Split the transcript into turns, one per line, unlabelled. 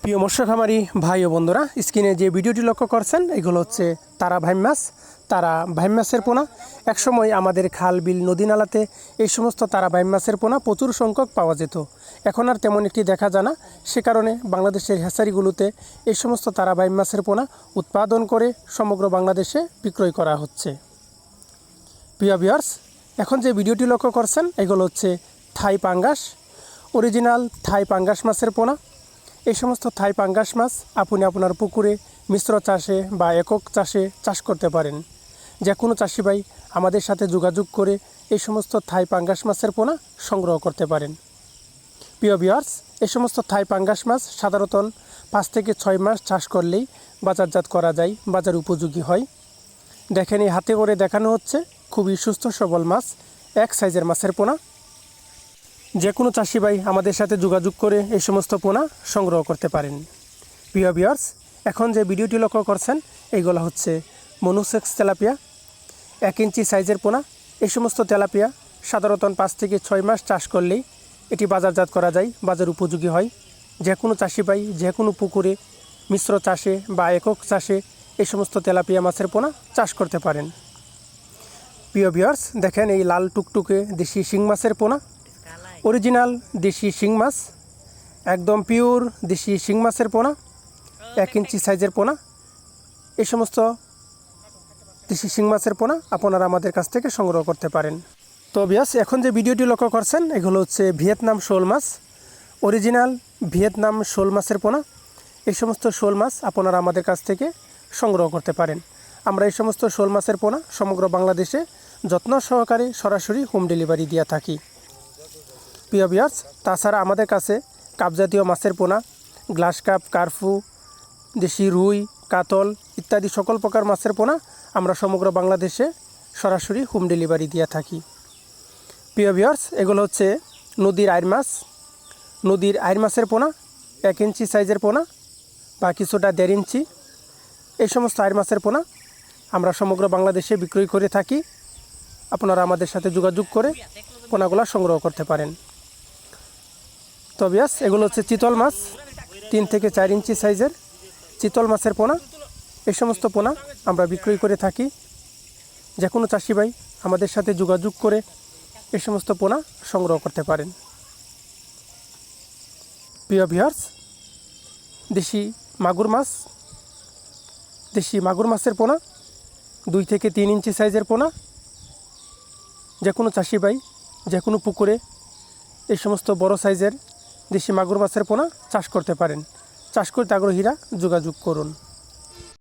প্রিয় মৎস্য খামারি ভাই ও বন্ধুরা, স্ক্রিনে যে ভিডিওটি লক্ষ্য করছেন এগুলো হচ্ছে তারা ভাইম মাছ। তারা ভাইম মাছের পোনা একসময় আমাদের খাল বিল নদী নালাতে এই সমস্ত তারা ভাইম মাছের পোনা প্রচুর সংখ্যক পাওয়া যেত। এখন আর তেমন একটি দেখা যায় না। সে কারণে বাংলাদেশের হ্যাচারিগুলোতে এই সমস্ত তারা ভাইম মাছের পোনা উৎপাদন করে সমগ্র বাংলাদেশে বিক্রয় করা হচ্ছে। প্রিয় ভিউয়ার্স, এখন যে ভিডিওটি লক্ষ্য করছেন এগুলো হচ্ছে থাই পাঙ্গাস, অরিজিনাল থাই পাঙ্গাস মাছের পোনা। এই সমস্ত থাই পাঙ্গাস মাছ আপনি আপনার পুকুরে মিশ্র চাষে বা একক চাষে চাষ করতে পারেন। যে কোনো চাষি ভাই আমাদের সাথে যোগাযোগ করে এই সমস্ত থাই পাঙ্গাস মাছের পোনা সংগ্রহ করতে পারেন। প্রিয় ভিউয়ার্স, এই সমস্ত থাই পাঙ্গাস মাছ সাধারণত 5 থেকে 6 মাস চাষ করলেই বাজারজাত করা যায়, বাজার উপযোগী হয়। দেখেন, এই হাতে করে দেখানো হচ্ছে খুবই সুস্থ সবল মাছ, এক সাইজের মাছের পোনা। যে কোনো চাষি ভাই আমাদের সাথে যোগাযোগ করে এই সমস্ত পোনা সংগ্রহ করতে পারেন। প্রিয় ভিউয়ার্স, এখন যে ভিডিওটি লক্ষ্য করছেন এইগুলো হচ্ছে মনুসেক্স তেলাপিয়া, 1 ইঞ্চি সাইজের পোনা। এই সমস্ত তেলাপিয়া সাধারণত 5 থেকে 6 মাস চাষ করলেই এটি বাজারজাত করা যায়, বাজার উপযোগী হয়। যে কোনো চাষি ভাই যে কোনো পুকুরে মিশ্র চাষে বা একক চাষে এই সমস্ত তেলাপিয়া মাছের পোনা চাষ করতে পারেন। প্রিয় ভিউয়ার্স, দেখেন এই লাল টুকটুকে দেশি শিং মাছের পোনা, অরিজিনাল দেশি শিং মাছ, একদম পিওর দেশি শিং মাছের পোনা, 1 ইঞ্চি সাইজের পোনা। এই সমস্ত দেশি শিং মাছের পোনা আপনারা আমাদের কাছ থেকে সংগ্রহ করতে পারেন। তো ভিউয়ার্স, এখন যে ভিডিওটি লক্ষ্য করছেন এগুলো হচ্ছে ভিয়েতনাম শোল মাছ, অরিজিনাল ভিয়েতনাম শোল মাছের পোনা। এই সমস্ত শোল মাছ আপনারা আমাদের কাছ থেকে সংগ্রহ করতে পারেন। আমরা এই সমস্ত শোল মাছের পোনা সমগ্র বাংলাদেশে যত্ন সহকারে সরাসরি হোম ডেলিভারি দিয়ে থাকি। প্রিয় ভিউয়ার্স, তাছাড়া আমাদের কাছে কাপজাতীয় মাছের পোনা, গ্লাস কাপ, কার্ফু, দেশি রুই, কাতল ইত্যাদি সকল প্রকার মাছের পোনা আমরা সমগ্র বাংলাদেশে সরাসরি হোম ডেলিভারি দিয়ে থাকি। প্রিয় ভিউয়ার্স, এগুলো হচ্ছে নদীর আইর মাছ, নদীর আইর মাছের পোনা, 1 ইঞ্চি সাইজের পোনা বা কিছুটা 1.5 ইঞ্চি। এই সমস্ত আইর মাছের পোনা আমরা সমগ্র বাংলাদেশে বিক্রয় করে থাকি। আপনারা আমাদের সাথে যোগাযোগ করে পোনাগুলো সংগ্রহ করতে পারেন। তো ভিউয়ার্স, এগুলো হচ্ছে চিতল মাছ, 3 থেকে 4 ইঞ্চি সাইজের চিতল মাছের পোনা। এই সমস্ত পোনা আমরা বিক্রয় করে থাকি। যে কোনো চাষি ভাই আমাদের সাথে যোগাযোগ করে এই সমস্ত পোনা সংগ্রহ করতে পারেন। প্রিয় ভিউয়ার্স, দেশি মাগুর মাছ, দেশি মাগুর মাছের পোনা, 2 থেকে 3 ইঞ্চি সাইজের পোনা। যে কোনো চাষি ভাই যে কোনো পুকুরে এই সমস্ত বড় সাইজের দেশি মাগুর মাছের পোনা চাষ করতে পারেন। চাষ করতে আগ্রহীরা যোগাযোগ করুন।